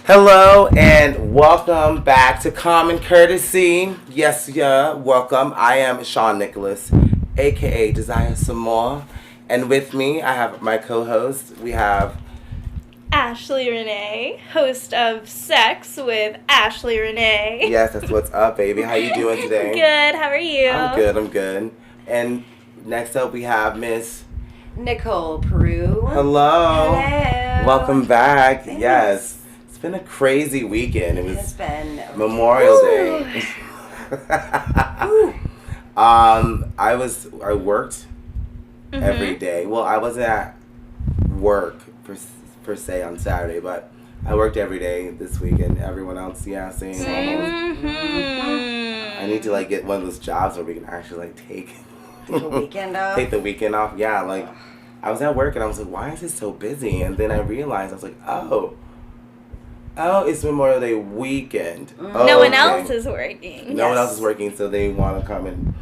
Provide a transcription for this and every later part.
Hello and welcome back to Common Courtesy. Yes, yeah, welcome. I am Sean Nicholas, aka Desire Some More, and with me I have my co-host. We have Ashley Renee, host of Sex with Ashley Renee. Yes, that's what's up, baby. How you doing today? Good. How are you? I'm good. And next up we have Miss Nicole Peru. Hello. Welcome back. Thanks. Yes. It's been a crazy weekend. It was been Memorial Day. I worked every day. Well, I wasn't at work per se on Saturday, but I worked every day this weekend. Everyone else, same. Mm-hmm. I need to get one of those jobs where we can actually take the weekend off. Take the weekend off. Yeah, I was at work and I was like, why is it so busy? And then I realized, I was like, oh, it's Memorial Day weekend. No one else is working. No one else is working, so they want to come and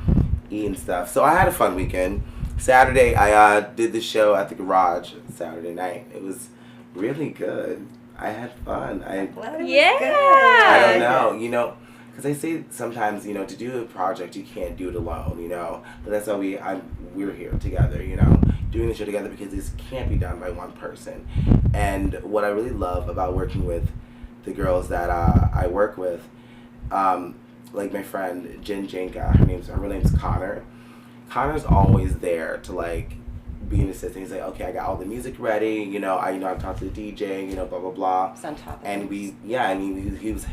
eat and stuff. So I had a fun weekend. Saturday, I did the show at the garage Saturday night. It was really good. I had fun. I don't know, because I say sometimes, to do a project, you can't do it alone, But that's why we're here together, doing the show together because this can't be done by one person. And what I really love about working with the girls that I work with, like my friend Jen Janka, her real name's Connor. Connor's always there to be an assistant. He's like, okay, I got all the music ready. I've talked to the DJ. Blah blah blah. It's on top of and he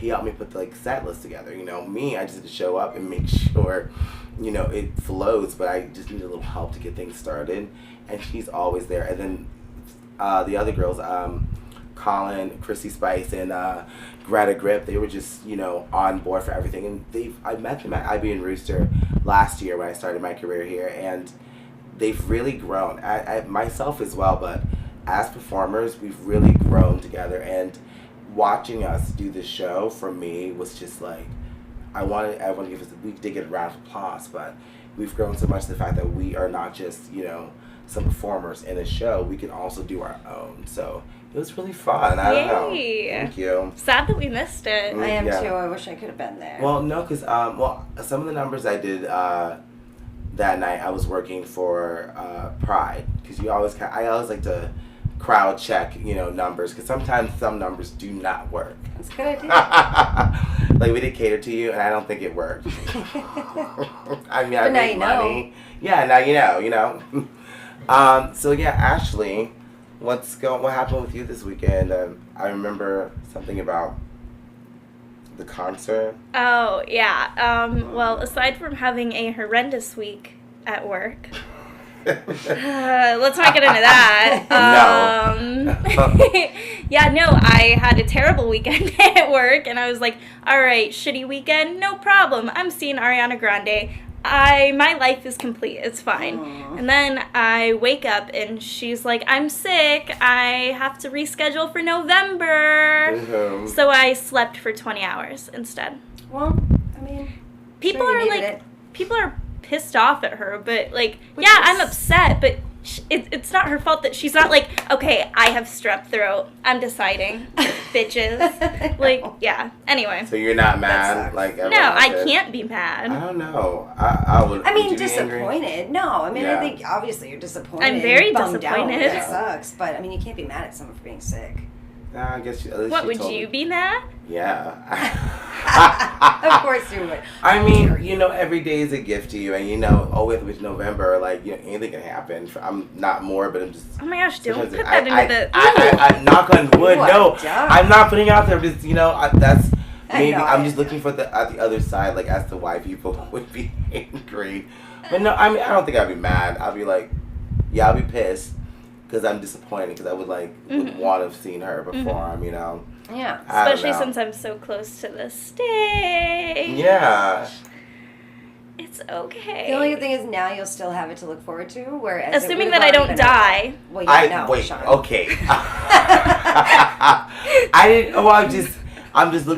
helped me put the set list together. Me, I just had to show up and make sure, it flows. But I just need a little help to get things started. And she's always there. And then the other girls, Colin, Chrissy Spice, and Greta Grip, they were just on board for everything. And I met them at IB and Rooster last year when I started my career here, and they've really grown. I myself as well, but as performers, we've really grown together. And watching us do this show for me was just I wanted everyone to give us. We did get a round of applause, but we've grown so much to the fact that we are not just some performers in a show. We can also do our own. So it was really fun. I don't know. Thank you. Sad that we missed it. I am too. I wish I could have been there. Well, no, because some of the numbers I did that night, I was working for Pride, because I always like to crowd check numbers, because sometimes some numbers do not work. That's a good idea. We did Cater to You, and I don't think it worked. I mean, I but made now money. Yeah, now you know. So yeah, Ashley, what happened with you this weekend? I remember something about the concert. Oh, yeah. Well, aside from having a horrendous week at work, let's not get into that. I had a terrible weekend at work, and I was like, all right, shitty weekend, no problem. I'm seeing Ariana Grande. My life is complete. It's fine. Aww. And then I wake up and she's like, I'm sick. I have to reschedule for November. Mm-hmm. So I slept for 20 hours instead. Well, I mean, people are pissed off at her, but Which I'm upset, but it's not her fault that she's not okay, I have strep throat. I'm deciding, bitches. Anyway. So you're not mad? No, I can't be mad. I don't know. I would. I mean, would you disappointed. No, I mean, Yeah. I think obviously you're disappointed. I'm very bummed disappointed. Out. That sucks, but I mean, you can't be mad at someone for being sick. Nah, I guess. What, would you be mad? Yeah. Of course you would. I mean, every day is a gift to you, and with November, anything can happen. I'm not more, but I'm just. Oh my gosh! Don't put I, that into the. I knock on wood. What? No, Duh. I'm not putting it out there. Just that's maybe I'm just know. looking for at the other side, as to why people would be angry. But no, I mean, I don't think I'd be mad. I'd be I'll be pissed because I'm disappointed, because I would would want to have seen her perform. Yeah. Especially since I'm so close to the stage. Yeah. It's okay. The only good thing is now you'll still have it to look forward to, whereas assuming that I don't die. Well, yeah, wait. Sean. Okay. I didn't. Well, I'm just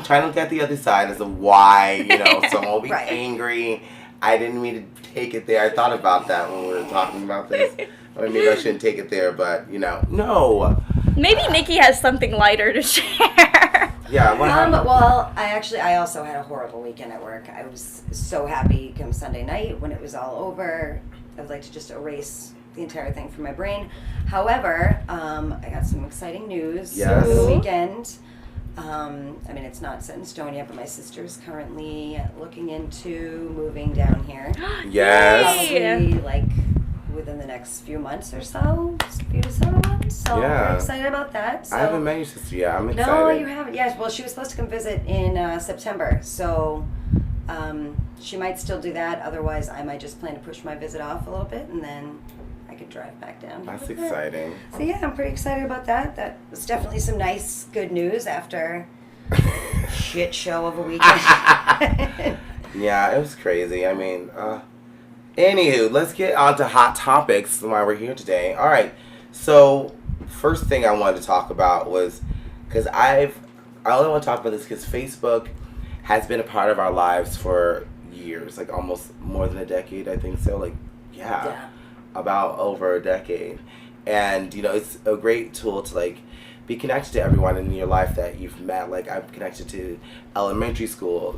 trying to look at the other side as to why someone will be Right. angry. I didn't mean to take it there. I thought about that when we were talking about this. Or maybe I shouldn't take it there, but no. Maybe Nikki has something lighter to share. Yeah, what happened? Well, I also had a horrible weekend at work. I was so happy come Sunday night when it was all over. I would like to just erase the entire thing from my brain. However, I got some exciting news Yes. over the weekend. I mean, it's not set in stone yet, but my sister's currently looking into moving down here. Yes. Probably like within the next few months or so, few to several months. So Yeah. we're excited about that. So. I haven't met your sister yet. I'm excited. No, you haven't. Yes, well, she was supposed to come visit in September, so she might still do that. Otherwise, I might just plan to push my visit off a little bit, and then I could drive back down. That's exciting. So yeah, I'm pretty excited about that. That was definitely some nice, good news after a shit show of a weekend. Yeah, it was crazy. I mean, anywho, let's get on to hot topics while we're here today. All right. So, first thing I wanted to talk about was, because I only want to talk about this because Facebook has been a part of our lives for years, like almost more than a decade, I think so. Like, yeah. About over a decade. And, it's a great tool to, like, be connected to everyone in your life that you've met. Like, I'm connected to elementary school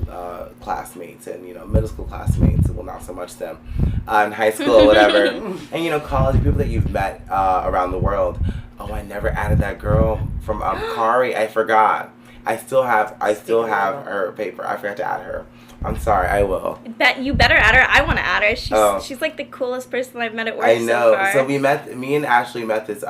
classmates and, middle school classmates. Well, not so much them. In high school or whatever. And, college people that you've met around the world. Oh, I never added that girl from Kari. I forgot. I still have her paper. I forgot to add her. I'm sorry, I will. You better add her. I want to add her. She's like the coolest person I've met at work. I know. So far. So me and Ashley met this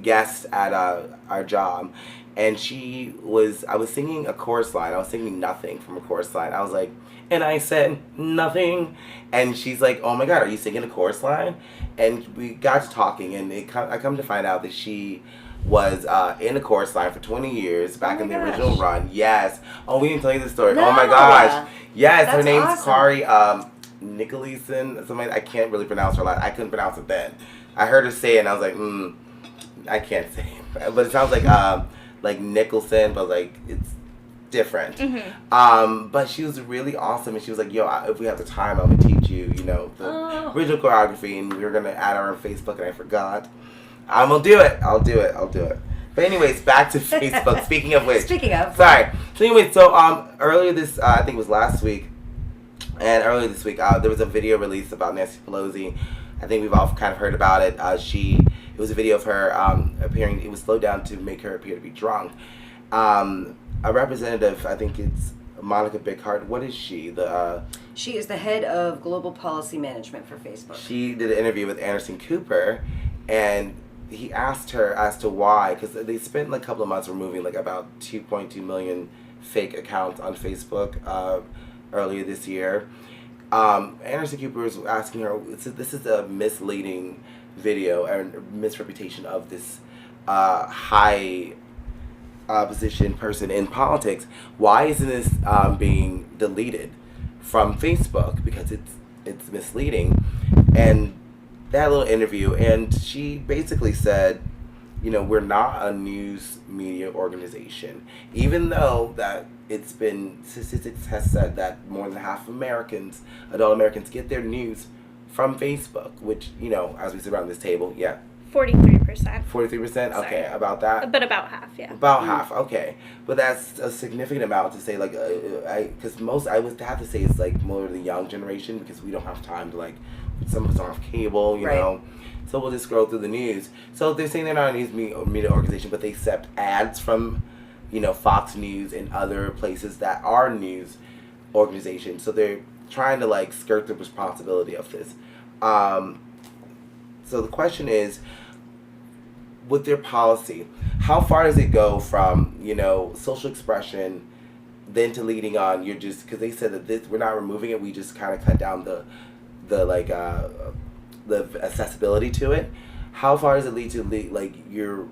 guest at our job, and I was singing a chorus line. I was singing nothing from a chorus line. I was like, and I said nothing, and she's like, oh my God, are you singing a chorus line? And we got to talking, and I come to find out that she was in a chorus line for 20 years back in the original run. Yes. Oh, we didn't tell you the story. No. Oh my gosh. Yes, her That's name's awesome. Kari Nicholson. Something I can't really pronounce her last. I couldn't pronounce it then. I heard her say it and I was like, I can't say it. But it sounds like Nicholson, but like it's different. Mm-hmm. But she was really awesome, and she was like, yo, if we have the time, I'm gonna teach you, the original choreography, and we were gonna add her on Facebook, and I forgot. I'm gonna do it. I'll do it. But anyways, back to Facebook. Speaking of which. Sorry. So anyways, earlier this, I think it was last week, and earlier this week, there was a video released about Nancy Pelosi. I think we've all kind of heard about it. It was a video of her appearing. It was slowed down to make her appear to be drunk. A representative, I think it's Monica Bickhart. What is she? She is the head of global policy management for Facebook. She did an interview with Anderson Cooper, and he asked her as to why, because they spent like a couple of months removing like about 2.2 million fake accounts on Facebook earlier this year. Anderson Cooper was asking her, this is a misleading video and misreputation of this high position person in politics. Why isn't this being deleted from Facebook? Because it's misleading. And that little interview, and she basically said, we're not a news media organization, even though that statistics has said that more than half of adult Americans get their news from Facebook, which, as we sit around this table, 43%. 43%? Okay, about that? But about half, yeah. About half, okay. But that's a significant amount to say, like, because I would have to say it's, like, more of the young generation, because we don't have time to, like, some of us don't have cable, you know. So we'll just scroll through the news. So they're saying they're not a news media organization, but they accept ads from, Fox News and other places that are news organizations. So they're trying to, like, skirt the responsibility of this. So the question is, with their policy, how far does it go from, social expression, then to leading on, because they said that we're not removing it, we just kind of cut down the accessibility to it. How far does it lead to, like, you're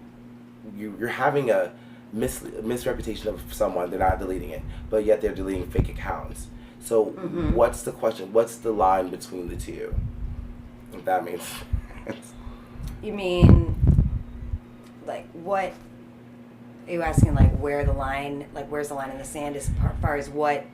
having a misreputation of someone, they're not deleting it, but yet they're deleting fake accounts. So what's the question? What's the line between the two? If that makes sense. You mean, like, what are you asking? Like, where's the line in the sand as far as what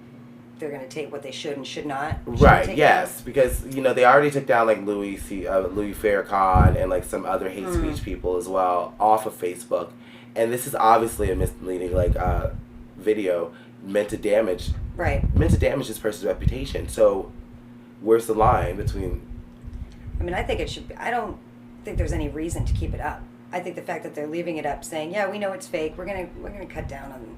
they're going to take, what they should and should not? Right. Yes, down? Because they already took down like Louis Farrakhan and like some other hate speech people as well off of Facebook, and this is obviously a misleading video meant to damage Right. this person's reputation. So where's the line between? I mean, I think it should be, I don't think there's any reason to keep it up. I think the fact that they're leaving it up saying, yeah, we know it's fake, we're gonna cut down on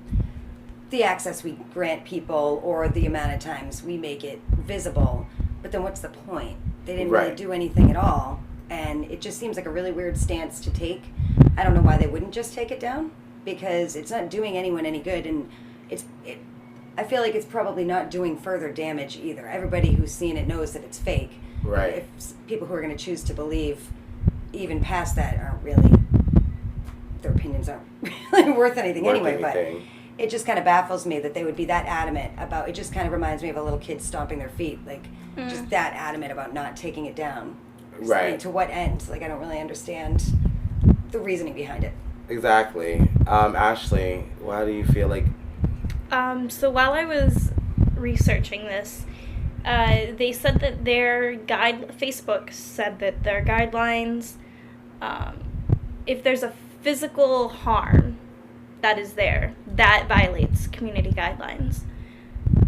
the access we grant people or the amount of times we make it visible, but then what's the point? They didn't really Right. do anything at all, and it just seems like a really weird stance to take. I don't know why they wouldn't just take it down, because it's not doing anyone any good, and I feel like it's probably not doing further damage either. Everybody who's seen it knows that it's fake. Right. If people who are going to choose to believe even past that aren't really, their opinions aren't really worth anything anyway, but it just kind of baffles me that they would be that adamant about, it just kind of reminds me of a little kid stomping their feet, like just that adamant about not taking it down. Right. Like, to what end? Like, I don't really understand the reasoning behind it. Exactly. Ashley, why do you feel like? So while I was researching this, they said that Facebook said that their guidelines, if there's a physical harm that is there, that violates community guidelines.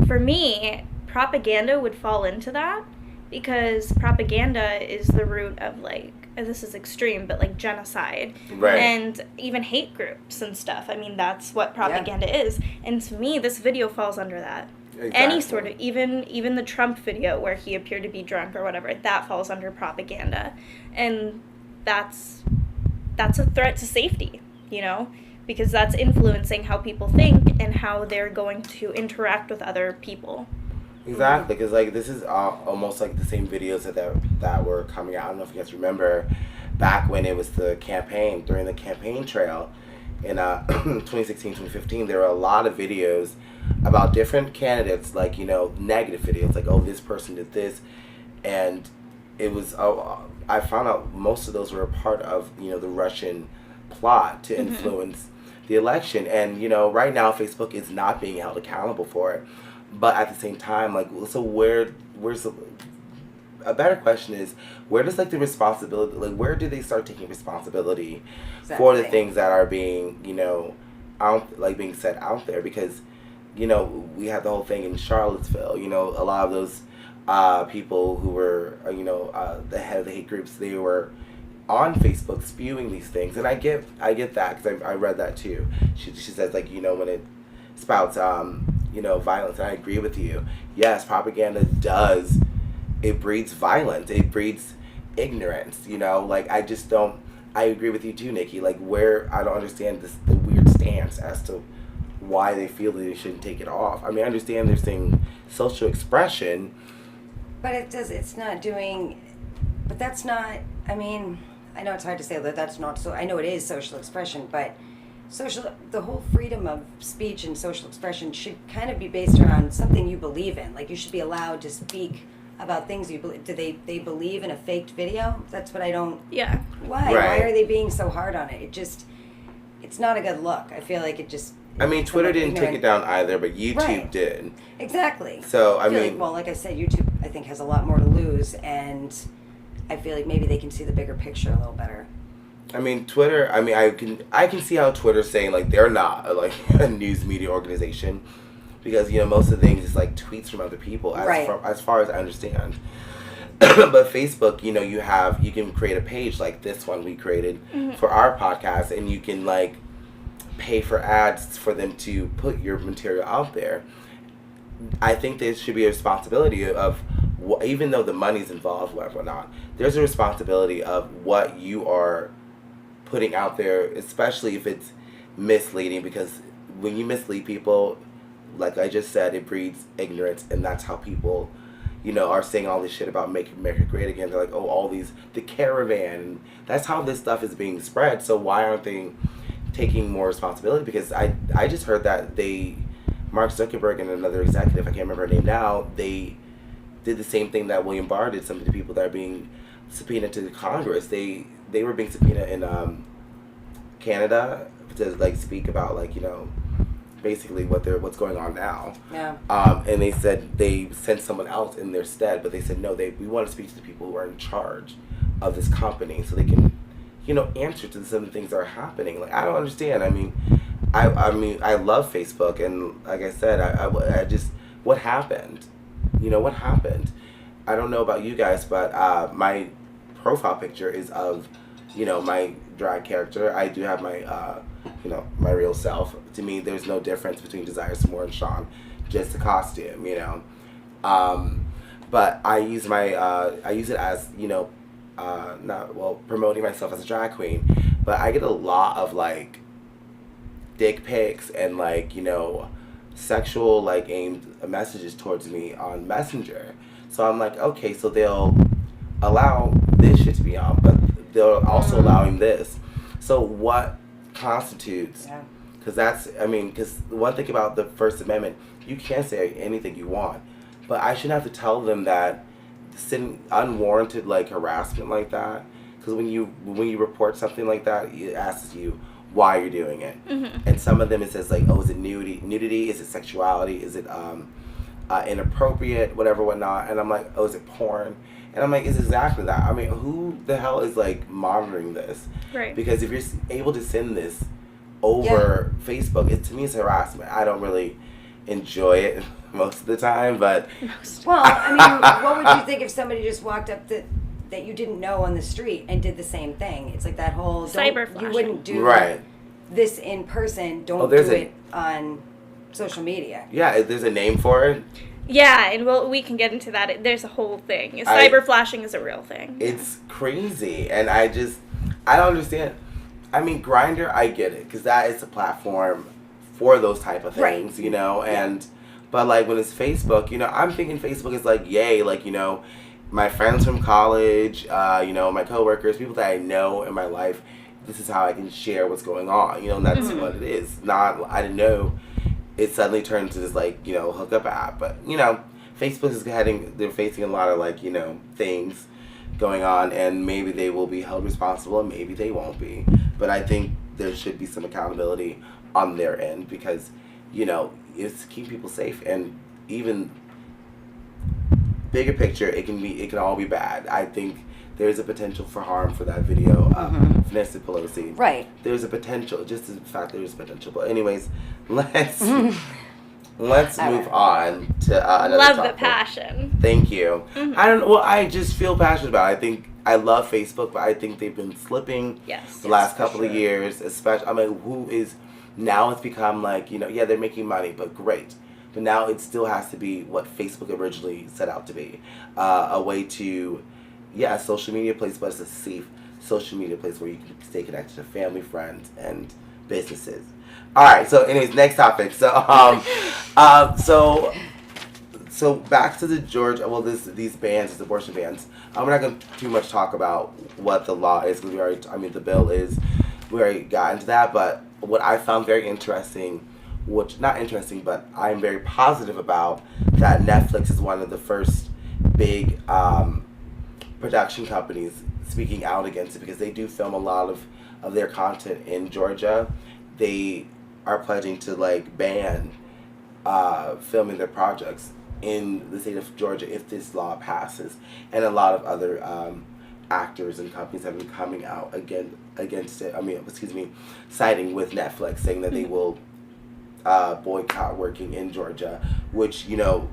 For me, propaganda would fall into that, because propaganda is the root of, like, and this is extreme, but like genocide. Right. And even hate groups and stuff. I mean, that's what propaganda is. And to me, this video falls under that. Exactly. Any sort of, even the Trump video where he appeared to be drunk or whatever, that falls under propaganda. And that's a threat to safety, because that's influencing how people think and how they're going to interact with other people. Exactly, because like this is almost like the same videos that were coming out. I don't know if you guys remember back when it was the campaign, during the campaign trail in 2016, 2015, there were a lot of videos about different candidates, like, negative videos, like, oh, this person did this, and it was, I found out most of those were a part of, the Russian plot to influence the election, and, right now Facebook is not being held accountable for it. But at the same time, like, so where's a better question is, where does, like, the responsibility, like, where do they start taking responsibility for the things that are being, being said out there? Because, we had the whole thing in Charlottesville, a lot of those people who were, the head of the hate groups, they were on Facebook spewing these things. And I get that, because I read that too. She says, like, when it spouts, violence, and I agree with you. Yes, propaganda it breeds violence, it breeds ignorance, like, I agree with you too, Nikki, like, I don't understand the weird stance as to why they feel that they shouldn't take it off. I mean, I understand they're saying social expression. But it's not doing, but that's not, I mean, I know it's hard to say that that's not, so I know it is social expression, but the whole freedom of speech and social expression should kind of be based around something you believe in. Like, you should be allowed to speak about things you believe. Do they believe in a faked video? That's what I don't. Yeah. Why? Right. Why are they being so hard on it? It's not a good look. I feel like it just. I mean, Twitter didn't take it down either, but YouTube did. Exactly. So, I feel mean. Like I said, YouTube, I think, has a lot more to lose, and I feel like maybe they can see the bigger picture a little better. I mean, Twitter, I can see how Twitter's saying, like, they're not, like, a news media organization, because, most of the things is, like, tweets from other people, as far as I understand. But Facebook, you can create a page like this one we created for our podcast, and you can, like, pay for ads for them to put your material out there. I think there should be a responsibility of, even though the money's involved, whatever not, there's a responsibility of what you are putting out there, especially if it's misleading, because when you mislead people, like I just said, it breeds ignorance, and that's how people, are saying all this shit about making America great again. They're like, oh, the caravan, that's how this stuff is being spread. So why aren't they taking more responsibility? Because I just heard that Mark Zuckerberg and another executive, I can't remember her name now, they did the same thing that William Barr did. Some of the people that are being subpoenaed to the Congress, they were being subpoenaed in Canada to, like, speak about, like, basically what's going on now. Yeah. And they said they sent someone else in their stead, but they said no, we want to speak to the people who are in charge of this company so they can, answer to some of the things that are happening. Like, I don't understand. I mean, I mean, I love Facebook, and like I said, I just, what happened? You know, what happened? I don't know about you guys, but my profile picture is of, you know, my drag character. I do have my, you know, my real self. To me, there's no difference between Desire Samore and Sean, just the costume, you know. But I use I use it as, you know, not, well, promoting myself as a drag queen, but I get a lot of, like, dick pics and, like, you know, sexual, like, aimed messages towards me on Messenger. So I'm like, okay, so they'll allow this shit to be on, but they're also allowing this. So what constitutes? Yeah. Because that's, I mean, because one thing about the First Amendment, you can't say anything you want, but I shouldn't have to tell them that sending unwarranted, like, harassment like that. Because when you report something like that, it asks you why you're doing it, and some of them it says, like, oh, is it nudity? Is it sexuality? Is it inappropriate? Whatever, whatnot. And I'm like, oh, is it porn? And I'm like, it's exactly that. I mean, who the hell is, like, monitoring this? Right. Because if you're able to send this over Facebook, to me it's harassment. I don't really enjoy it most of the time, but Well, I mean, what would you think if somebody just walked up that you didn't know on the street and did the same thing? It's like that whole Cyber you flashing. wouldn't do right. this in person. Don't there's do a- it on social media. Yeah, there's a name for it. Yeah, and we can get into that. There's a whole thing. I- Cyber flashing is a real thing. It's crazy, and I don't understand. I mean, Grindr, I get it, because that is a platform for those type of things, Right. you know, and, but, like, when it's Facebook, you know, I'm thinking Facebook is, like, yay, like, you know, my friends from college, you know, my coworkers, people that I know in my life, this is how I can share what's going on, you know, and that's what it is. Not, I didn't know it suddenly turned into this, like, you know, hookup app, but, you know, Facebook is they're facing a lot of, like, you know, things going on, and maybe they will be held responsible, and maybe they won't be. But I think there should be some accountability on their end, because, you know, it's keep people safe, and even bigger picture, it can all be bad. I think there's a potential for harm for that video of Vanessa Pelosi. Right. There's a potential, just the fact there's potential. But anyways, let's move on to another Love topic. the passion. Thank you. I don't know. Well, I just feel passionate about it. I think I love Facebook, but I think they've been slipping Yes. the last for couple of sure. years. Especially, I mean, now it's become like, you know, yeah, they're making money, but great. But now it still has to be what Facebook originally set out to be, a way to, yeah, a social media place, but it's a safe social media place where you can stay connected to family, friends, and businesses. All right. So, anyways, next topic. So, so back to the Georgia. Well, these bans, these abortion bans. We're not going to too much talk about what the law is, because the bill is. We already got into that. But what I found very interesting, not interesting, but I'm very positive about, that Netflix is one of the first big production companies speaking out against it, because they do film a lot of their content in Georgia. They are pledging to, like, ban filming their projects in the state of Georgia if this law passes, and a lot of other actors and companies have been coming out against it. Siding with Netflix, saying that they will boycott working in Georgia, which, you know,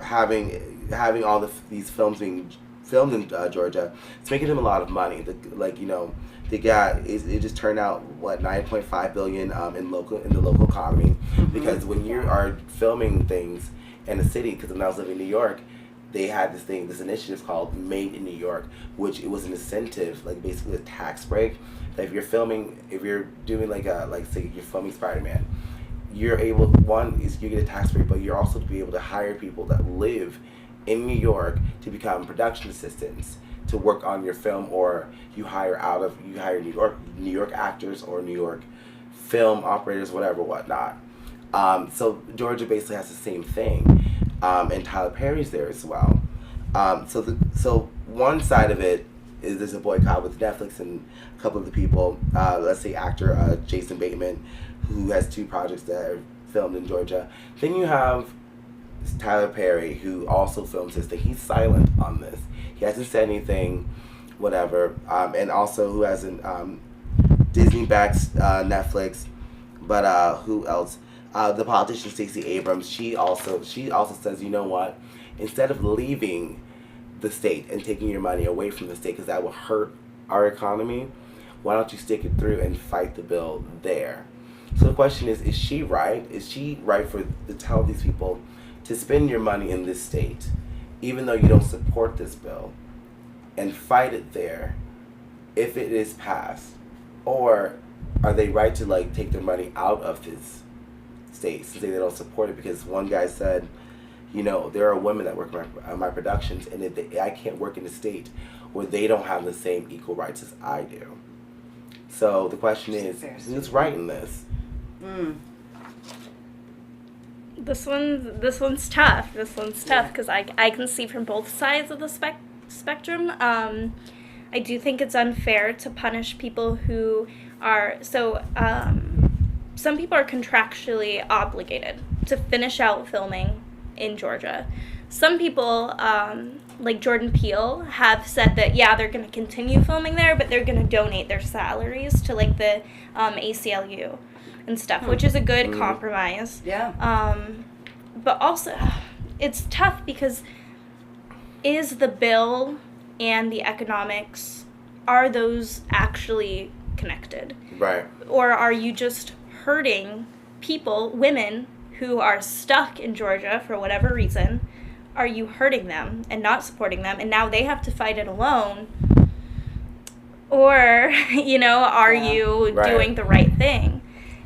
having all these films being filmed in Georgia, it's making them a lot of money. It just turned out $9.5 billion in the local economy, because when you are filming things in a city, because when I was living in New York, they had this initiative called Made in New York, which it was an incentive, like basically a tax break, that if you're doing say you're filming Spider-Man, you're able, one is you get a tax break, but you're also to be able to hire people that live in New York to become production assistants to work on your film, or you hire New York actors or New York film operators, whatnot. So Georgia basically has the same thing, and Tyler Perry's there as well. So one side of it is there's a boycott with Netflix and a couple of the people. Let's say actor Jason Bateman, who has 2 projects that are filmed in Georgia. Then you have Tyler Perry, who also films his thing. He's silent on this. He hasn't said anything, whatever. And also who hasn't Disney backs Netflix, But who else? The politician Stacey Abrams. She also says, you know what? Instead of leaving the state and taking your money away from the state, because that will hurt our economy, why don't you stick it through and fight the bill there? So the question is she right? Is she right to tell these people to spend your money in this state, even though you don't support this bill, and fight it there if it is passed? Or are they right to like take their money out of this state to say they don't support it? Because one guy said, you know, there are women that work on my productions, and I can't work in a state where they don't have the same equal rights as I do. So the question is, who's right in this? This one's tough. This one's tough because I can see from both sides of the spectrum. I do think it's unfair to punish people who are some people are contractually obligated to finish out filming in Georgia. Some people, like Jordan Peele, have said that they're going to continue filming there, but they're going to donate their salaries to like the ACLU and stuff, which is a good compromise. Yeah. But also, it's tough because is the bill and the economics, are those actually connected? Right. Or are you just hurting people, women, who are stuck in Georgia for whatever reason? Are you hurting them and not supporting them, and now they have to fight it alone? Or, are you doing the right thing?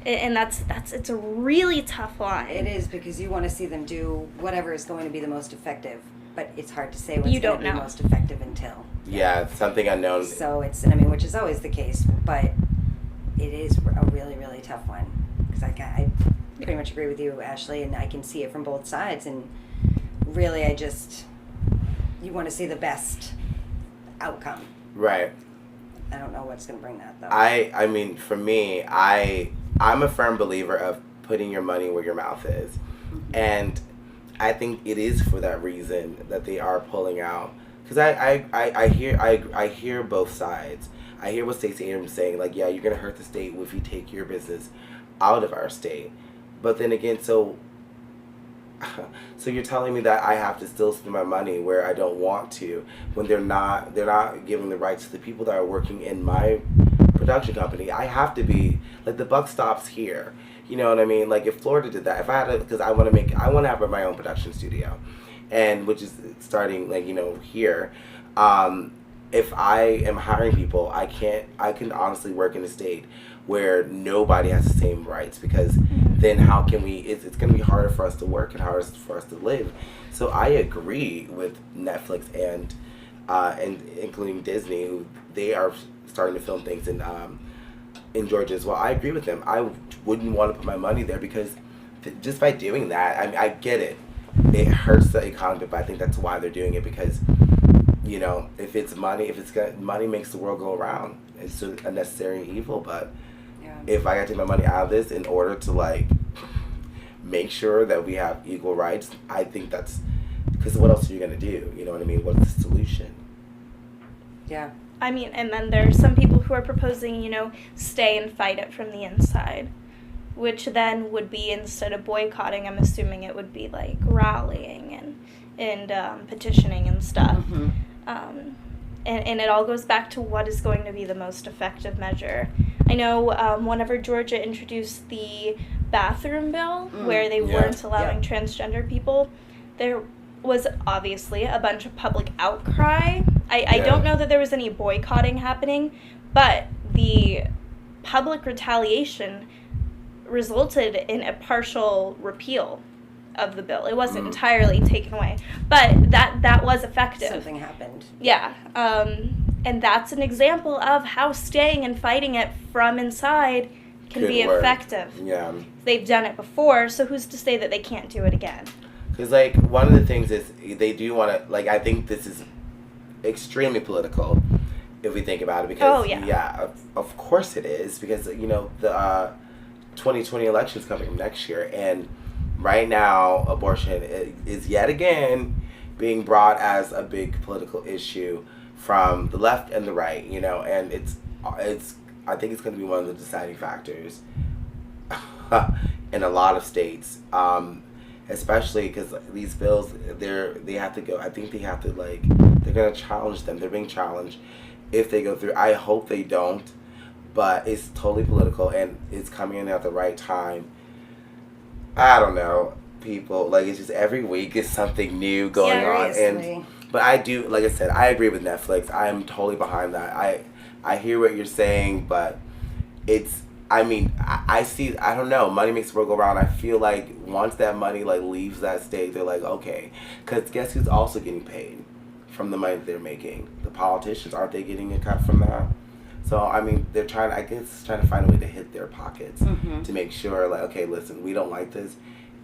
And it's a really tough line. It is, because you want to see them do whatever is going to be the most effective, but it's hard to say what's You going don't to be know. most effective until. Yeah, it's something unknown. So which is always the case, but it is a really, really tough one. Because I pretty much agree with you, Ashley, and I can see it from both sides. And really, you want to see the best outcome. Right. I don't know what's going to bring that, though. I mean, for me, I'm a firm believer of putting your money where your mouth is. Mm-hmm. And I think it is for that reason that they are pulling out. Because I hear both sides. I hear what Stacey Abrams saying, like, yeah, you're going to hurt the state if you take your business out of our state. But then again, so you're telling me that I have to still spend my money where I don't want to, when they're not giving the rights to the people that are working in my production company. I have to be, like, the buck stops here. You know what I mean? Like, if Florida did that, if I had to, because I want to have my own production studio, and which is starting, like, here. If I am hiring people, I can honestly work in a state where nobody has the same rights, because then how can we, it's going to be harder for us to work and harder for us to live. So I agree with Netflix and including Disney, who they are starting to film things in Georgia as well. I agree with them. I wouldn't want to put my money there, because just by doing that, I mean, I get it. It hurts the economy, but I think that's why they're doing it, because, if it's money, money makes the world go around. It's a necessary evil, but if I got to take my money out of this in order to, like, make sure that we have equal rights, I think that's, because what else are you going to do? You know what I mean? What's the solution? Yeah. I mean, and then there's some people who are proposing, stay and fight it from the inside, which then would be, instead of boycotting, I'm assuming it would be like rallying and petitioning and stuff. Mm-hmm. And it all goes back to what is going to be the most effective measure. I know whenever Georgia introduced the bathroom bill, where they weren't allowing transgender people, there was obviously a bunch of public outcry. I don't know that there was any boycotting happening, but the public retaliation resulted in a partial repeal of the bill. It wasn't entirely taken away, but that was effective. Something happened. Yeah, and that's an example of how staying and fighting it from inside can be effective. Yeah. They've done it before, so who's to say that they can't do it again? Because, like, one of the things is they do want to, like, I think this is extremely political, if we think about it, because, of course it is, because, the 2020 election's coming next year, and right now, abortion is yet again being brought as a big political issue from the left and the right, and it's I think it's going to be one of the deciding factors in a lot of states, especially because these bills, they have to go. I think they have to they're gonna challenge them. They're being challenged if they go through. I hope they don't, but it's totally political and it's coming in at the right time. I don't know, people. It's just every week is something new going on, and but I do, like I said, I agree with Netflix. I'm totally behind that. I hear what you're saying, but it's. I mean, I see. I don't know. Money makes the world go round. I feel like once that money leaves that state, they're like, okay, because guess who's also getting paid from the money that they're making? The politicians, aren't they getting a cut from that? So I mean, they're trying. I guess trying to find a way to hit their pockets to make sure, okay, listen, we don't like this,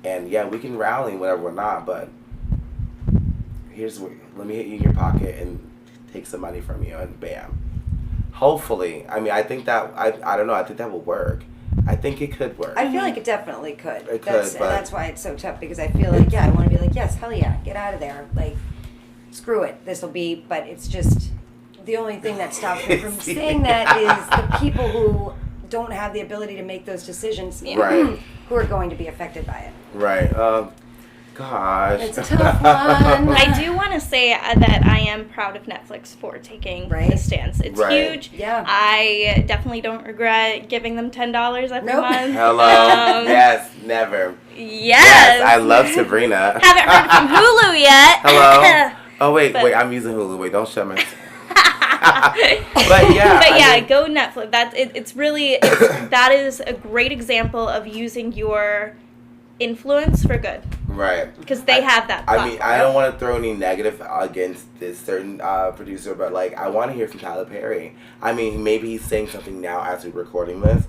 and yeah, we can rally and whatever or not, but here's where let me hit you in your pocket and take some money from you, and bam. Hopefully, I mean, I think that I don't know. I think that will work. I think it could work. I feel like it definitely could. It could, but... and that's why it's so tough, because I feel like I want to be like, yes, hell yeah, get out of there. Screw it. This will be. But it's just the only thing that stops me from saying that is the people who don't have the ability to make those decisions, right? Who are going to be affected by it. Right. Gosh. It's a tough one. I do want to say that I am proud of Netflix for taking this stance. It's huge. Yeah. I definitely don't regret giving them $10 every month. Hello. Yes, never. Yes. I love Sabrina. Haven't heard from Hulu yet. Hello. Oh, wait, I'm using Hulu. Wait, don't shut my... But yeah, go Netflix. That is a great example of using your influence for good. Right. Because they have that platform. I mean, I don't want to throw any negative against this certain producer, but I want to hear from Tyler Perry. I mean, maybe he's saying something now as we're recording this,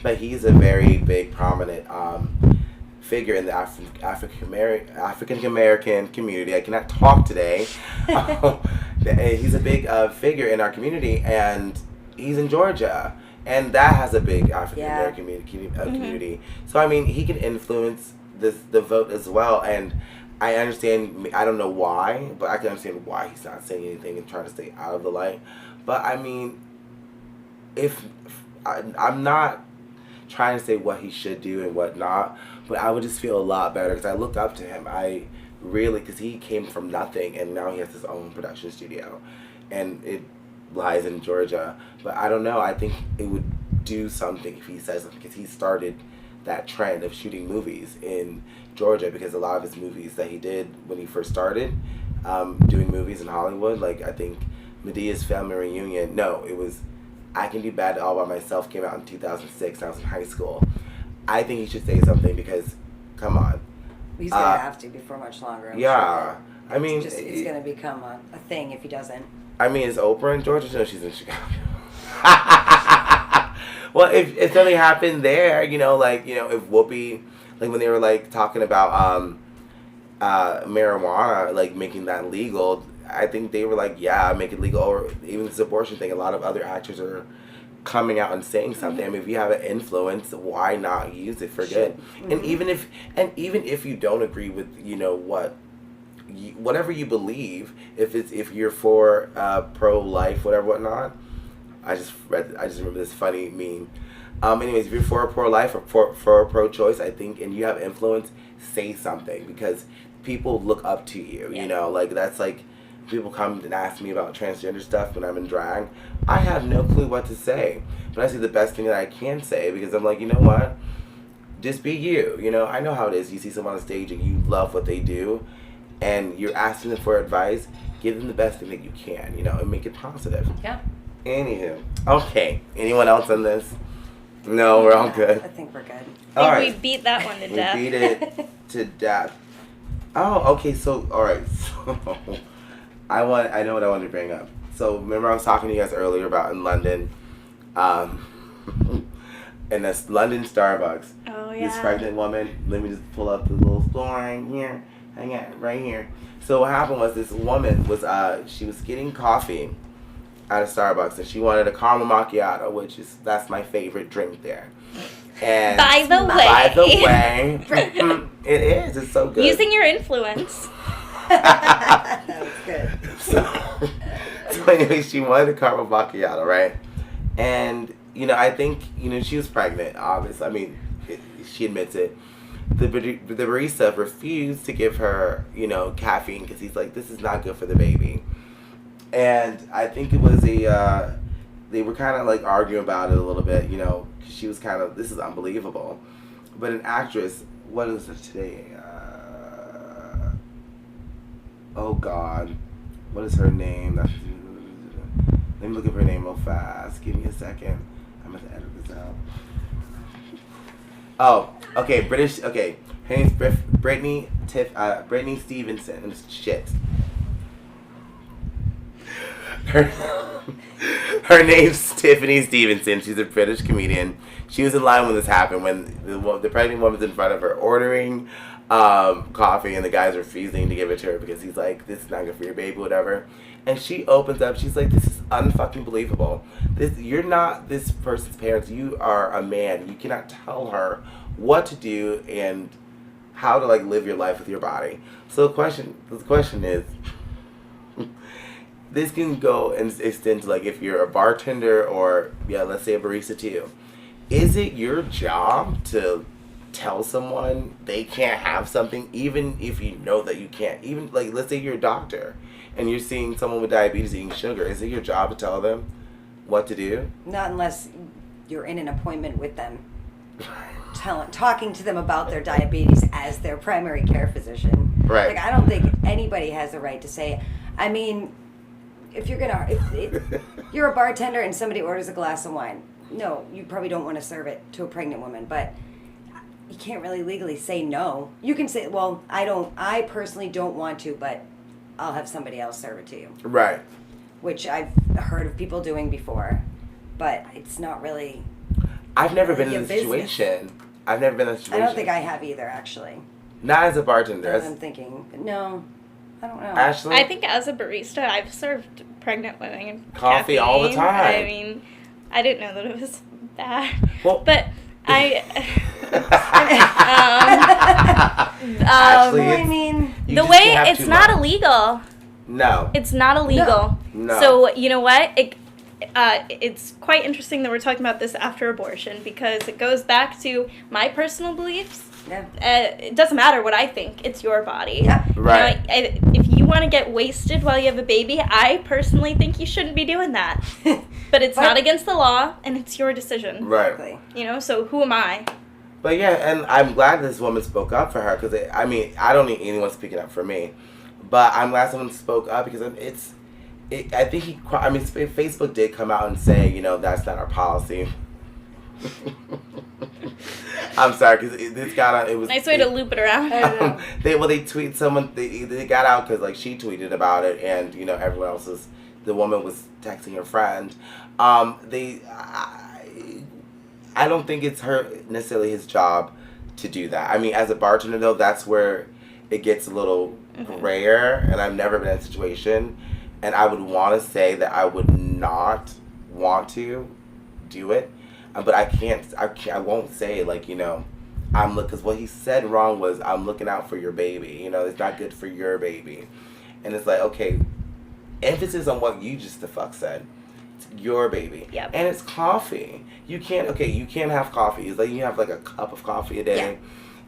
but he's a very big, prominent figure in the African American community. I cannot talk today. He's a big figure in our community, and he's in Georgia. And that has a big African American community. So, I mean, he can influence the vote as well. And I understand, I don't know why, but I can understand why he's not saying anything and trying to stay out of the light. But, I mean, I'm not trying to say what he should do and what not, but I would just feel a lot better because I looked up to him. Because he came from nothing and now he has his own production studio. And it lies in Georgia, but I don't know. I think it would do something if he says something, because he started that trend of shooting movies in Georgia, because a lot of his movies that he did when he first started doing movies in Hollywood, I think Medea's Family Reunion, it was I Can Do Bad All By Myself, came out in 2006. I was in high school. I think he should say something, because come on, he's gonna have to before much longer. I'm sure. I mean, it's gonna become a thing if he doesn't. I mean, is Oprah in Georgia? No, she's in Chicago. Well, if something happened there, if Whoopi, when they were talking about marijuana, making that legal, I think they were make it legal. Or even this abortion thing, a lot of other actors are coming out and saying something. I mean, if you have an influence, why not use it for good? Mm-hmm. And even if you don't agree with whatever you believe, if you're for pro-life, whatever, whatnot. I just remember this funny meme. Anyways, if you're for pro-life or for pro-choice, I think, and you have influence, say something, because people look up to you. Yeah. That's people come and ask me about transgender stuff when I'm in drag. I have no clue what to say, but I say the best thing that I can say, because I'm you know what? Just be you. I know how it is. You see someone on stage and you love what they do, and you're asking them for advice. Give them the best thing that you can, and make it positive. Yeah. Anywho, okay. Anyone else on this? No, we're all good. I think we're good. All I right. think we beat that one to death. We beat it to death. Oh, okay. So, all right. So, I know what I wanted to bring up. So, remember I was talking to you guys earlier about in London, in this London Starbucks. Oh yeah. This pregnant woman. Let me just pull up the little story here. Hang on, right here. So what happened was this woman was she was getting coffee at a Starbucks, and she wanted a caramel macchiato, that's my favorite drink there. And by the way, it is. It's so good. Using your influence. That was good. So anyway, she wanted a caramel macchiato, right? And I think she was pregnant. Obviously, I mean, she admits it. The barista refused to give her, caffeine because he's like, this is not good for the baby. And I think it was they were kind of like arguing about it a little bit, because she was kind of, this is unbelievable. But an actress, what is it today? Oh God, what is her name? Let me look up her name real fast. Give me a second. I'm gonna edit this out. Oh, okay, British. Okay, her name's Brittany Stevenson. Shit. Her name's Tiffany Stevenson. She's a British comedian. She was in line when this happened, when the pregnant woman's in front of her ordering coffee, and the guy's refusing to give it to her because he's like, this is not good for your baby, whatever. And she opens up. She's like, this is unfucking believable. You're not this person's parents. You are a man. You cannot tell her what to do and how to like live your life with your body. So the question is, this can go and extend to like if you're a bartender or let's say a barista too. Is it your job to tell someone they can't have something, even if you know that you can't? Even like, let's say you're a doctor and you're seeing someone with diabetes eating sugar. Is it your job to tell them what to do? Not unless you're in an appointment with them, talking to them about their diabetes as their primary care physician. Right. Like, I don't think anybody has the right to say. I mean, if you're if you're a bartender and somebody orders a glass of wine, no, you probably don't want to serve it to a pregnant woman, but you can't really legally say no. You can say, well, I personally don't want to, but I'll have somebody else serve it to you. Right. Which I've heard of people doing before, but it's not really. I've never been in a situation. I've never been in a situation. I don't think I have either, actually. Not as a bartender. I'm thinking, no, I don't know. Ashley? I think as a barista, I've served pregnant women coffee caffeine. all the time. I mean, I didn't know that it was bad. Well, but I. Actually, I mean, the way it's not illegal. No. It's not illegal. No. So you know what? It's quite interesting that we're talking about this after abortion because it goes back to my personal beliefs. Yeah. It doesn't matter what I think. It's your body. Yeah. Right. If you want to get wasted while you have a baby, I personally think you shouldn't be doing that. But it's not against the law, and it's your decision. Right. Exactly. So who am I? But yeah, and I'm glad this woman spoke up for her because, I don't need anyone speaking up for me. But I'm glad someone spoke up because I think Facebook did come out and say, that's not our policy. I'm sorry, because this got out. It was Nice way to loop it around. They tweet someone. They got out because like she tweeted about it, and everyone else was. The woman was texting her friend. I don't think it's necessarily his job to do that. I mean, as a bartender though, that's where it gets a little grayer, and I've never been in a situation, and I would want to say that I would not want to do it. But I can't. I won't say because what he said wrong was I'm looking out for your baby. It's not good for your baby, and it's like, okay, emphasis on what you just the fuck said. It's your baby. Yep. And it's coffee. You can't have coffee. It's like you have like a cup of coffee a day,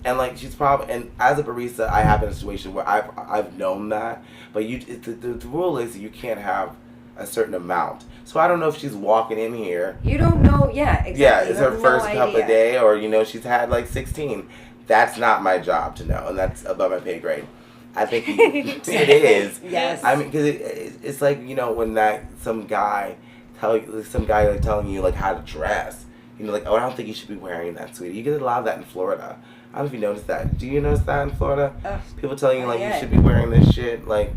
and she's probably, and as a barista, I have been in a situation where I've known that, but the rule is you can't have a certain amount. So I don't know if she's walking in here. You don't know, exactly. Yeah, it's her first no cup idea. a day, or she's had like 16. That's not my job to know, and that's above my pay grade. I think it is. Yes. I mean, because it's like when some guy telling you like how to dress. I don't think you should be wearing that, sweetie. You get a lot of that in Florida. I don't know if you noticed that. Do you notice that in Florida? People telling you you should be wearing this shit. I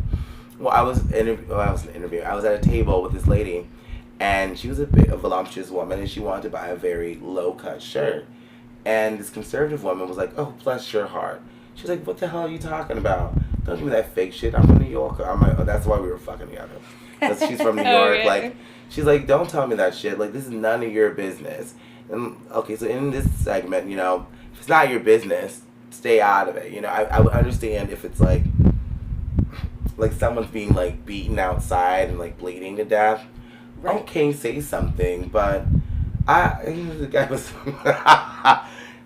was at a table with this lady, and she was a bit of a voluptuous woman, and she wanted to buy a very low cut shirt. And this conservative woman was like, "Oh, bless your heart." She was like, "What the hell are you talking about? Don't give me that fake shit. I'm from New York." I'm like, "Oh, that's why we were fucking together." Because she's from New York. Okay. She's like, "Don't tell me that shit. This is none of your business." And okay, so in this segment, if it's not your business, stay out of it. I would understand if it's like someone's being beaten outside and bleeding to death. Right. Okay, say something. But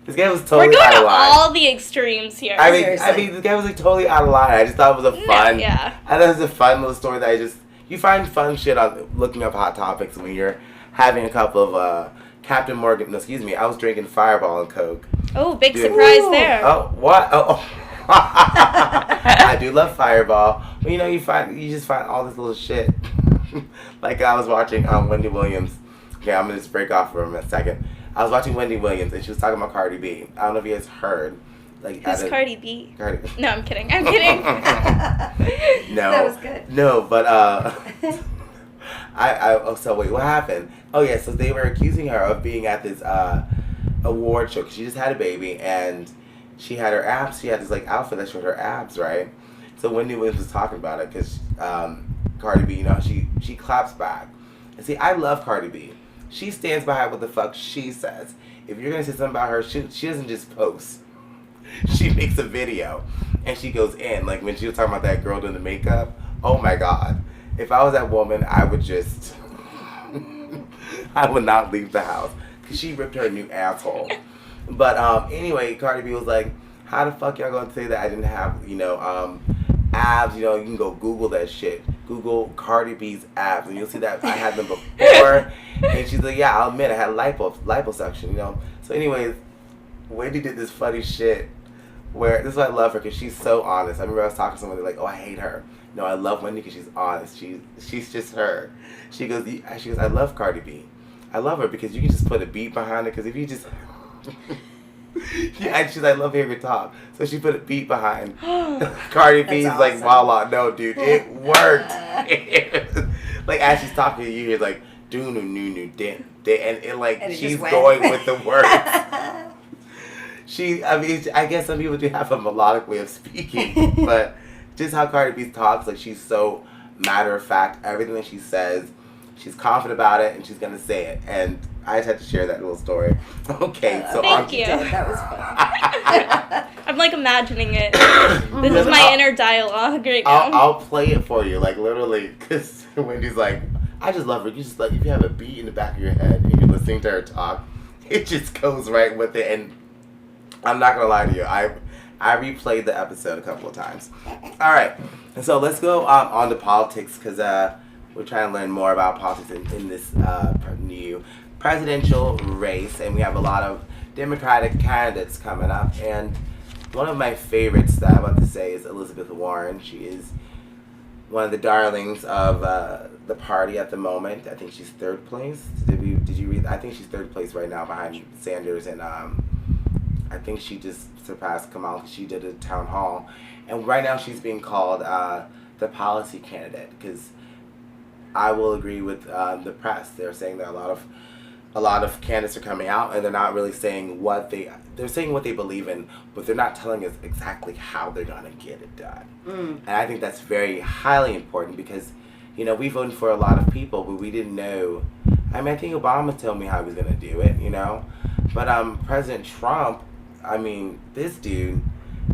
the This guy was totally We're going out of to line. all the extremes here. I Seriously. mean, this guy was like totally out of line. I just thought it was a fun. Yeah. I thought it was a fun little story that you find fun shit on looking up hot topics when you're having a couple of Captain Morgan. No, excuse me. I was drinking Fireball and Coke. Oh, big Dude. surprise there. Oh, what? Oh. I do love Fireball. But you just find all this little shit. Like I was watching Wendy Williams. Okay, I'm gonna just break off for a second. I was watching Wendy Williams and she was talking about Cardi B. I don't know if you guys heard. Like, Who's Cardi B? Cardi. No, I'm kidding. I'm kidding. No. That was good. No, but so wait, what happened? Oh yeah, so they were accusing her of being at this award show because she just had a baby and she had her abs. She had this like outfit that showed her abs, right? So Wendy Williams was talking about it because Cardi B, she claps back. And see, I love Cardi B. She stands behind what the fuck she says. If you're gonna say something about her, she doesn't just post. She makes a video and she goes in. Like when she was talking about that girl doing the makeup, oh my god. If I was that woman, I would just I would not leave the house because she ripped her a new asshole. But anyway, Cardi B was like, how the fuck y'all gonna say that I didn't have abs? You can go Google that shit. Google Cardi B's abs and you'll see that I had them before. And she's like, yeah, I'll admit I had liposuction. So anyways, Wendy did this funny shit where, this is why I love her, because she's so honest. I remember I was talking to somebody like, oh, I hate her. No, I love Wendy because she's honest. She's just her. She goes, I love Cardi B. I love her because you can just put a beat behind it, because if you just... Yeah, and she's like, I love hearing her talk. So she put a beat behind Cardi B's awesome. like, voila. No, dude, it worked. Like, as she's talking to you, you're like, do-nu-nu-nu, and it like, And it she's just went. going with the words. I guess some people do have a melodic way of speaking, but just how Cardi B talks, like she's so matter of fact. Everything that she says, she's confident about it, and she's gonna say it. And I just had to share that little story. Okay, so Thank you. That was fun. I'm like imagining it. This is my inner dialogue right now. I'll play it for you, like literally, because Wendy's like, I just love her. You just like, if you have a beat in the back of your head and you're listening to her talk, it just goes right with it. And I'm not gonna lie to you, I replayed the episode a couple of times. All right, and so let's go on to politics, because we're trying to learn more about politics in this new presidential race, and we have a lot of Democratic candidates coming up. And one of my favorites that I'm about to say is Elizabeth Warren. She is one of the darlings of the party at the moment. I think she's third place. Did you read? I think she's third place right now behind Sanders, and I think she just surpassed Kamala. She did a town hall, and right now she's being called the policy candidate, because I will agree with the press. They're saying that a lot of candidates are coming out and they're not really saying they're saying what they believe in, but they're not telling us exactly how they're gonna get it done. And I think that's very highly important, because we voted for a lot of people, but we didn't know. I mean, I think Obama told me how he was gonna do it, but President Trump, I mean, this dude,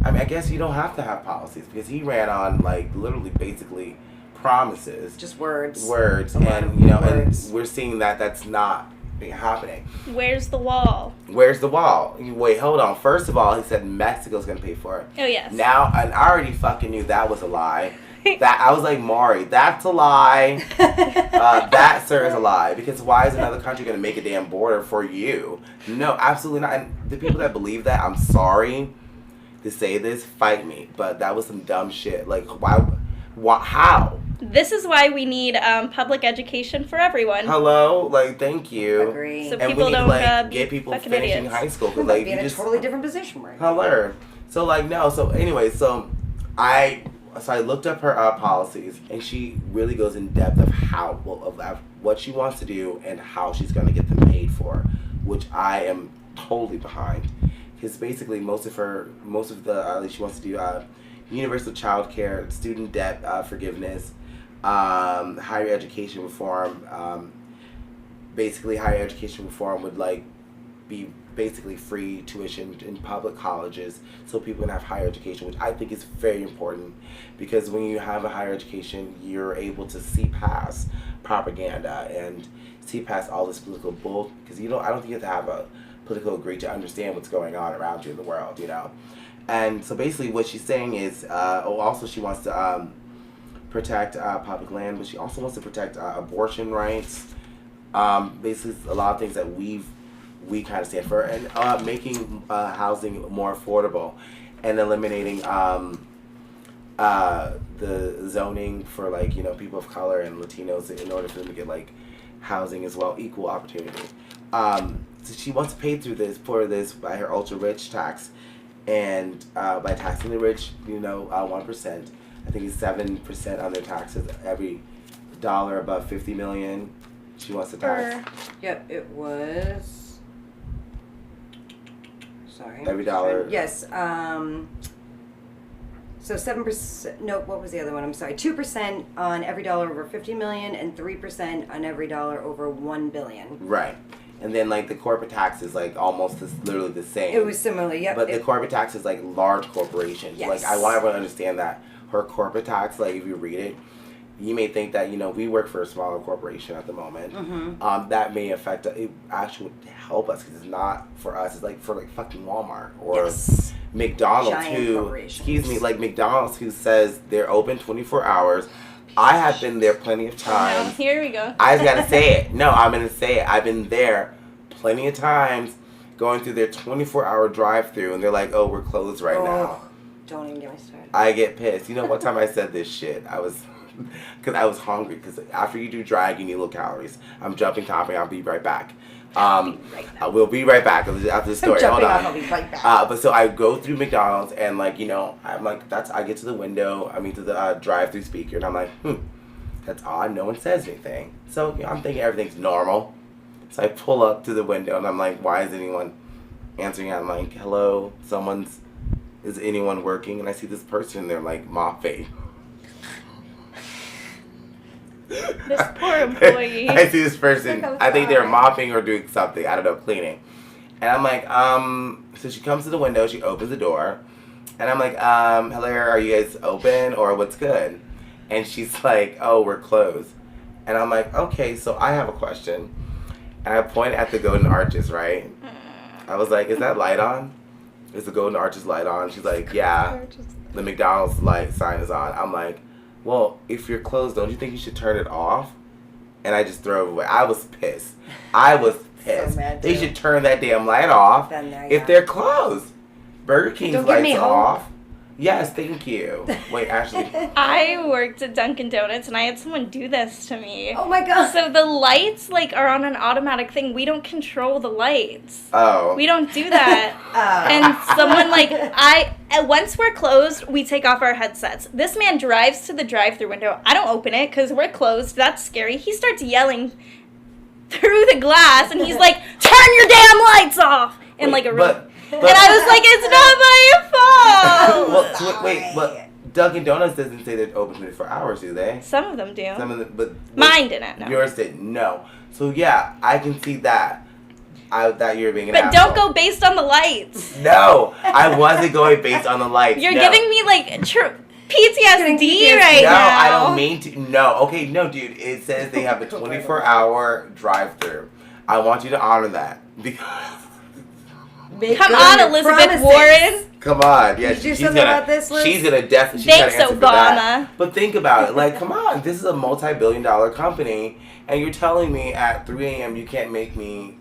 I guess you don't have to have policies, because he ran on like literally basically promises, Just words. and words. and we're seeing that that's not happening. Where's the wall? Where's the wall? Wait, hold on. First of all, he said Mexico's gonna pay for it. Oh, yes. Now, and I already fucking knew that was a lie. That I was like, Maury, that's a lie. That, sir, is a lie. Because why is another country gonna make a damn border for you? No, absolutely not. And the people that believe that, I'm sorry to say this, fight me. But that was some dumb shit. Like, why how? This is why we need public education for everyone. Hello, like, thank you. Agree. So And people we need don't to like be get people fucking finishing idiots. high school, because Might like be you in a just totally different position right now. hello. So like no. So anyway, so I looked up her policies, and she really goes in depth of of what she wants to do and how she's going to get them paid for, which I am totally behind. Because basically most of the she wants to do universal child care, student debt forgiveness, higher education reform. Basically, higher education reform would like be basically free tuition in public colleges, so people can have higher education, which I think is very important, because when you have a higher education, you're able to see past propaganda and see past all this political bull. Because I don't think you have to have a political degree to understand what's going on around you in the world, you know. And so basically what she's saying is, also she wants to protect public land, but she also wants to protect abortion rights. Basically a lot of things that we kind of stand for, and making housing more affordable, and eliminating the zoning for, like, you know, people of color and Latinos in order for them to get, like, housing as well, equal opportunity. So she wants to pay for this by her ultra rich tax, and by taxing the rich, you know, 1%. I think it's 7% on their taxes every dollar above 50 million. She wants to tax. Yep, it was. Sorry. Every dollar. Yes. So 7%. No, what was the other one? I'm sorry. 2% on every dollar over 50 million, and 3% on every dollar over 1 billion. Right. And then, like, the corporate tax is, like, almost literally the same. It was similar. Yep. But the corporate tax is, like, large corporations. Yes. Like, I want everyone to understand that her corporate tax, like, if you read it, you may think that, you know, we work for a smaller corporation at the moment. Mm-hmm. That may affect it. Actually would help us, because it's not for us. It's like for, like, fucking Walmart or Yes. McDonald's, Giant who, corporations. excuse me, like McDonald's, who says they're open 24 hours. I have been there plenty of Now, times. here we go. I just gotta say it. No, I'm gonna say it. I've been there plenty of times, going through their 24-hour drive-through, and they're like, "Oh, we're closed right now." Don't even get me started. I get pissed. You know, one time I said this shit. Because I was hungry. Because after you do drag, you need low calories. I'm jumping topic. I'll be right back. We'll be right back after the story. Hold on. I'll be right back. But so I go through McDonald's, and, like, you know, I'm like, I get to the window. I mean, to the drive-through speaker, and I'm like, that's odd. No one says anything. So, you know, I'm thinking everything's normal. So I pull up to the window, and I'm like, why is anyone answering? I'm like, hello, is anyone working? And I see this person, they're like mopping. This poor employee. I see this person, Look I think they're outside. mopping or doing something, I don't know, cleaning. And I'm like, so she comes to the window, she opens the door, and I'm like, hello, are you guys open, or what's good? And she's like, oh, we're closed. And I'm like, okay, so I have a question. And I point at the Golden Arches, right? I was like, is that light on? Is the Golden Arches light on? She's like, yeah. The McDonald's light sign is on. I'm like, well, if you're closed, don't you think you should turn it off? And I just throw it away. I was pissed. So mad, They too. should turn that damn light off Been there, if yeah. they're closed. Burger King's Don't give me lights hope. off. Yes, thank you. Wait, Ashley. I worked at Dunkin' Donuts, and I had someone do this to me. Oh my god. So the lights, like, are on an automatic thing. We don't control the lights. Oh. We don't do that. And someone, like, once we're closed, we take off our headsets. This man drives to the drive-thru window. I don't open it because we're closed. That's scary. He starts yelling through the glass, and he's like, turn your damn lights off! In, like, a room. And I was like, it's not my fault! Wait, but Dunkin' Donuts doesn't say they're open 24 hours, do they? Some of them do. Some of them, but Mine didn't, no. Yours did, no. So yeah, I can see that. That you're being an But asshole. don't go based on the lights. No, I wasn't going based on the lights. You're no. giving me, like, PTSD PTSD. right No, now. I don't mean to. No, okay, no, dude. It says they have a 24-hour drive-through. I want you to honor that because. Make Come good on, your Elizabeth promises. Warren. Come on, yeah. Did you do she's something gonna, about this, Liz? She's gonna definitely. Thanks, answer for that. Obama. But think about it. Like, come on, this is a multi-billion-dollar company, and you're telling me at 3 a.m. you can't make me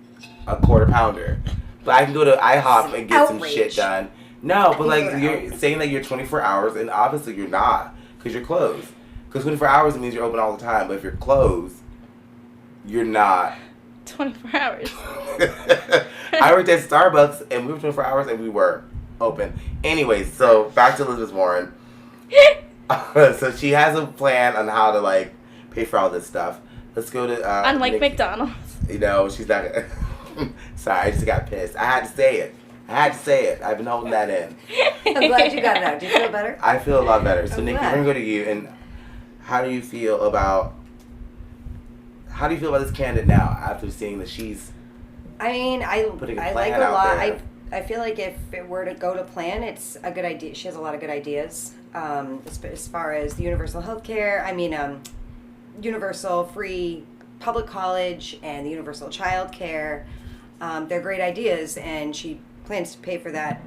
a quarter pounder, but I can go to IHOP and get some shit Outrage. done. No, but like You're you're outraged. saying that you're 24 hours, and obviously you're not, because you're closed. Because 24 hours means you're open all the time, but if you're closed, you're not. 24 hours. I worked at Starbucks, and we were 24 hours, and we were open. Anyways, so back to Elizabeth Warren. So she has a plan on how to, like, pay for all this stuff. Let's go to Unlike Nikki. McDonald's. You know, she's not. Sorry, I just got pissed. I had to say it. I've been holding that in. I'm glad you got it out. Do you feel better? I feel a lot better. So I'm Nikki, glad. we're gonna go to you. And how do you feel about this candidate now after seeing that she's I mean, I putting a like plan a out lot. there? I feel like if it were to go to plan, it's a good idea. She has a lot of good ideas. As far as the universal health care, universal free public college and the universal child care. they're great ideas, and she plans to pay for that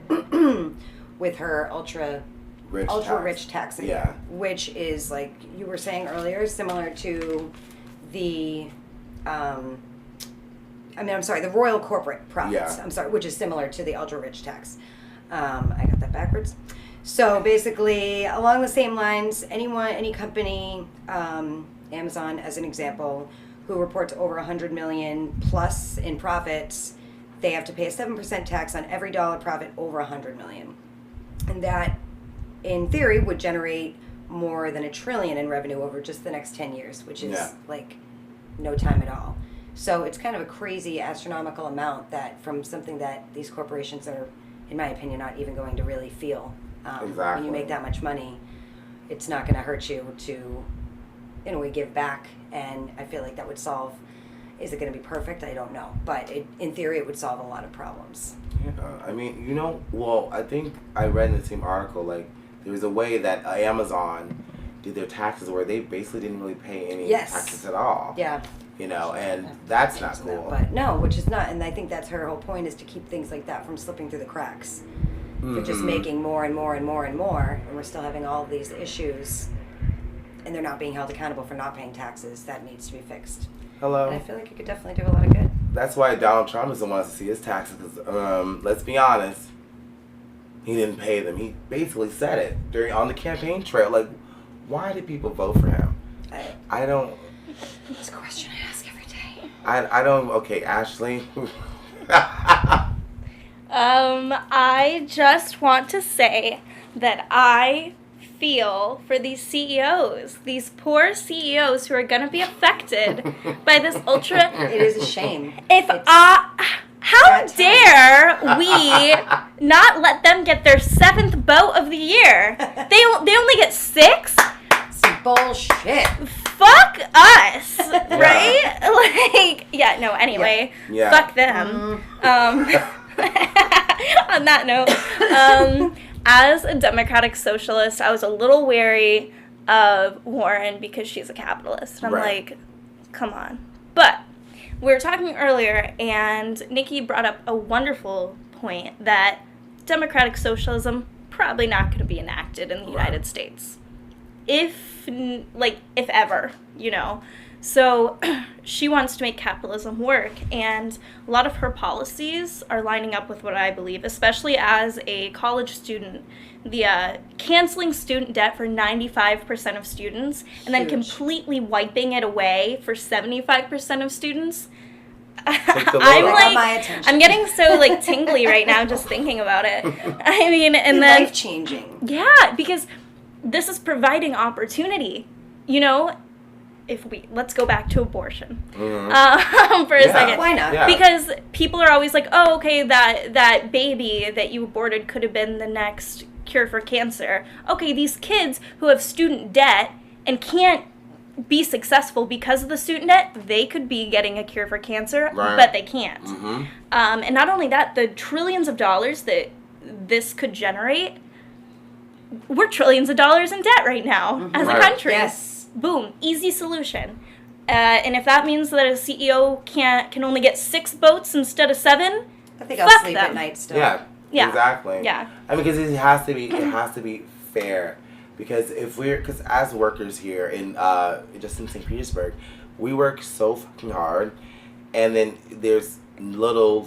with her ultra rich taxing, Yeah. which is, like you were saying earlier, similar to the the royal corporate profits. Yeah. I'm sorry, which is similar to the ultra rich tax. I got that backwards. So basically, along the same lines, any company, Amazon as an example, who reports over 100 million plus in profits, they have to pay a 7% tax on every dollar profit over 100 million. And that, in theory, would generate more than $1 trillion in revenue over just the next 10 years, which is like no time at all. So it's kind of a crazy astronomical amount that from something that these corporations are, in my opinion, not even going to really feel. When you make that much money, it's not going to hurt you to, in a way, give back. And I feel like that would solve. Is it going to be perfect? I don't know. But in theory, it would solve a lot of problems. Yeah, I mean, I think I read in the same article, like, there was a way that Amazon did their taxes where they basically didn't really pay any taxes at all. Yeah. And that's not cool. But no, which is not. And I think that's her whole point, is to keep things like that from slipping through the cracks. They're just making more and more and more and more, and we're still having all of these issues, and they're not being held accountable for not paying taxes. That needs to be fixed. Hello. And I feel like it could definitely do a lot of good. That's why Donald Trump doesn't want us to see his taxes, because, let's be honest, he didn't pay them. He basically said it on the campaign trail. Like, why did people vote for him? I don't... It's a question I ask every day. I don't... Okay, Ashley... I just want to say that I feel for these CEOs, these poor CEOs who are going to be affected by this ultra. It is a shame. How dare we not let them get their 7th boat of the year? They only get 6? Some bullshit. Fuck us, right? Anyway, fuck them. On that note, as a democratic socialist, I was a little wary of Warren because she's a capitalist. I'm like, come on. But we were talking earlier, and Nikki brought up a wonderful point that democratic socialism probably not going to be enacted in the United States. If ever, So she wants to make capitalism work, and a lot of her policies are lining up with what I believe, especially as a college student. The canceling student debt for 95% of students and then completely wiping it away for 75% of students. I'm getting so tingly right now just thinking about it. I mean, and then life-changing. Yeah, because this is providing opportunity, let's go back to abortion for a second. Why not? Yeah. Because people are always like, oh, okay, that baby that you aborted could have been the next cure for cancer. Okay, these kids who have student debt and can't be successful because of the student debt, they could be getting a cure for cancer, but they can't. Mm-hmm. And not only that, the trillions of dollars that this could generate, we're trillions of dollars in debt right now as a country. Yes. Boom, easy solution. And if that means that a CEO can only get 6 boats instead of 7, I think I'll sleep at night still. Yeah, exactly. Yeah. I mean, because it has to be fair. Because because as workers here in just in St. Petersburg, we work so fucking hard, and then there's little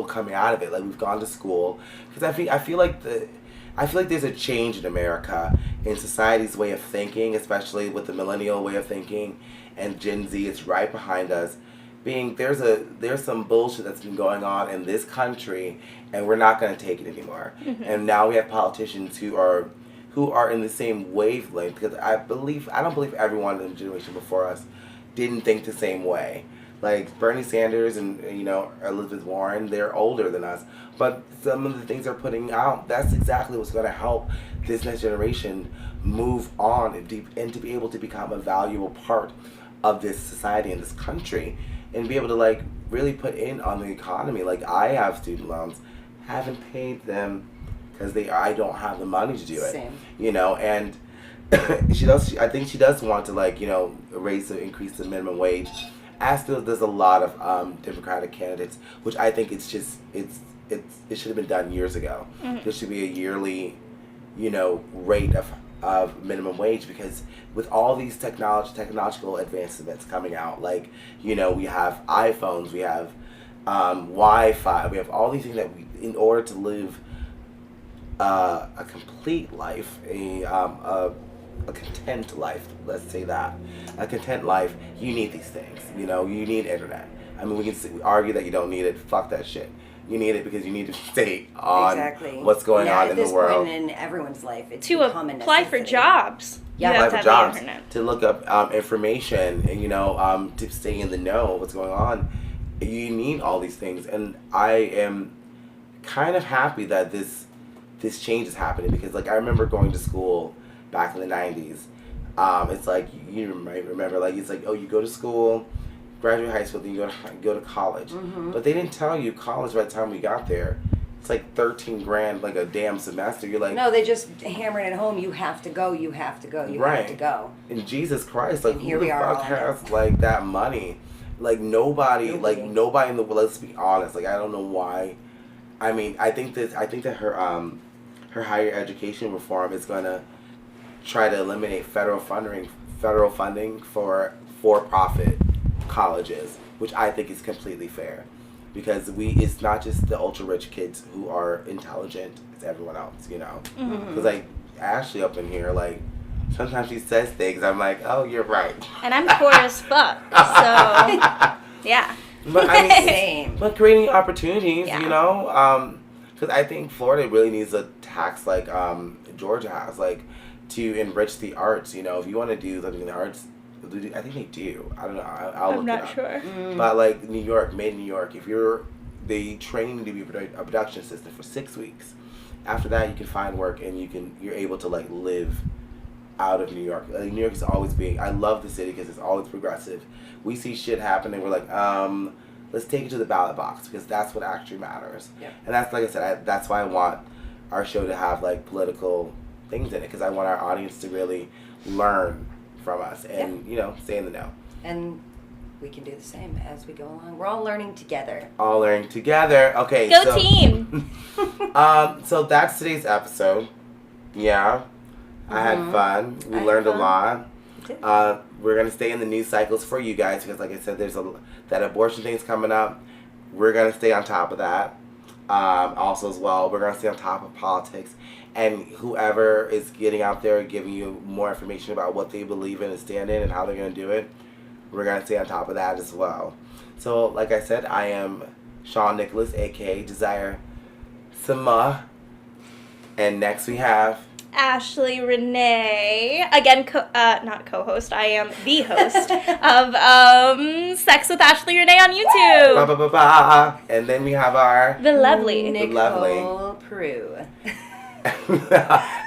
coming out of it. Like, we've gone to school, because I feel like there's a change in America, in society's way of thinking, especially with the millennial way of thinking, and Gen Z is right behind us. There's some bullshit that's been going on in this country, and we're not going to take it anymore. Mm-hmm. And now we have politicians who are in the same wavelength, because I don't believe everyone in the generation before us didn't think the same way. Like Bernie Sanders and Elizabeth Warren, they're older than us, but some of the things they're putting out, that's exactly what's going to help this next generation move on and to be able to become a valuable part of this society and this country, and be able to really put in on the economy. Like, I have student loans, haven't paid them because I don't have the money to do it. Same. And I think she does want to increase the minimum wage as there's a lot of Democratic candidates, which I think it should have been done years ago. Mhm. There should be a yearly, rate of minimum wage, because with all these technological advancements coming out, like, we have iPhones, we have Wi-Fi, we have all these things that in order to live a complete life, a content life, let's say that, a content life, you need these things. You need internet. I mean, we can argue that you don't need it. Fuck that shit. You need it because you need to stay on what's going on in the world. At this point in everyone's life, it's To become a apply for necessity. jobs, Yeah, you Apply have for to have jobs, the internet. to look up information, and to stay in the know of what's going on. You need all these things, and I am kind of happy that this change is happening, because like I remember going to school back in the 90s. It's like you might remember, like it's like, oh, you go to school, graduate high school, then you go to college. Mm-hmm. But they didn't tell you college by the time we got there. It's like $13,000 like a damn semester. You're like, No, they just hammered it home. You have to go. You have to go. You have to go. and Jesus Christ, like And here who we the are fuck all has like that money? Like nobody in the world. Let's be honest. Like I don't know why. I mean, I think that her higher education reform is gonna try to eliminate federal funding for profit colleges, which I think is completely fair, because it's not just the ultra rich kids who are intelligent, it's everyone else, because like Ashley up in here, like sometimes she says things I'm like, oh, you're right, And I'm poor as fuck, so yeah. but I mean, Same. but creating opportunities, Yeah. because I think Florida really needs a tax like Georgia has, like, to enrich the arts. If you want to do something in the arts, I think they do. I don't know. I'll look I'm it not up. sure. But like New York, made in New York, they train you to be a production assistant for 6 weeks. After that, you can find work and you're able to like live out of New York. Like, New York is always I love the city because it's always progressive. We see shit happen and we're like, let's take it to the ballot box, because that's what actually matters. Yep. And that's, like I said, that's why I want our show to have like political things in it, because I want our audience to really learn from us and stay in the know. And we can do the same as we go along. We're all learning together. All learning together. Okay. Go team! So that's today's episode. Yeah. I had fun. We I had learned a fun. lot. We're gonna stay in the news cycles for you guys, because, like I said, there's that abortion thing's coming up. We're gonna stay on top of that. Also, as well, we're gonna stay on top of politics, and whoever is getting out there giving you more information about what they believe in and stand in and how they're gonna do it, we're gonna stay on top of that as well. So, like I said, I am Sean Nicholas, aka Desire Sama, and next we have Ashley Renee, again, not co-host, I am the host of Sex with Ashley Renee on YouTube. ba, ba, ba, ba. And then we have our The lovely. Nicole Prue.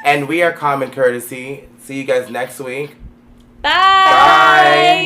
and we are Common Courtesy. See you guys next week. Bye. Bye.